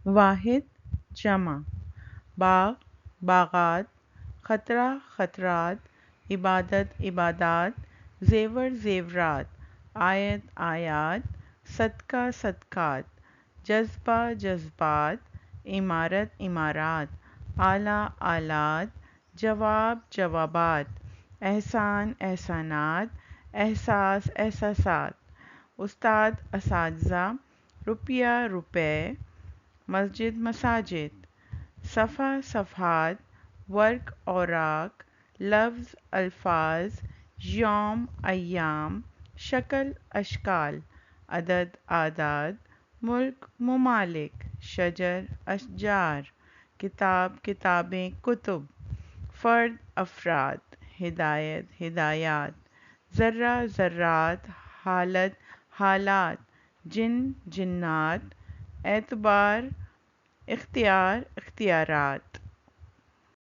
واحد جمع، باغ باغات، خطرہ خطرات، عبادت عبادات، زیور زیورات، آیت آیات، صدقہ صدقات، جذبہ جذبات، عمارت عمارات، آلہ آلات، جواب جوابات، احسان احسانات، احساس احساسات، استاد اساتذہ، روپیہ روپے، مسجد مساجد، صفحہ صفحات، ورق اوراق، لفظ الفاظ، یوم ایام، شکل اشکال، عدد اعداد، ملک ممالک، شجر اشجار، کتاب کتابیں کتب، فرد افراد، ہدایت ہدایات، ذرہ ذرات، حالت حالات، جن جنات، اعتبار اختیار اختیارات۔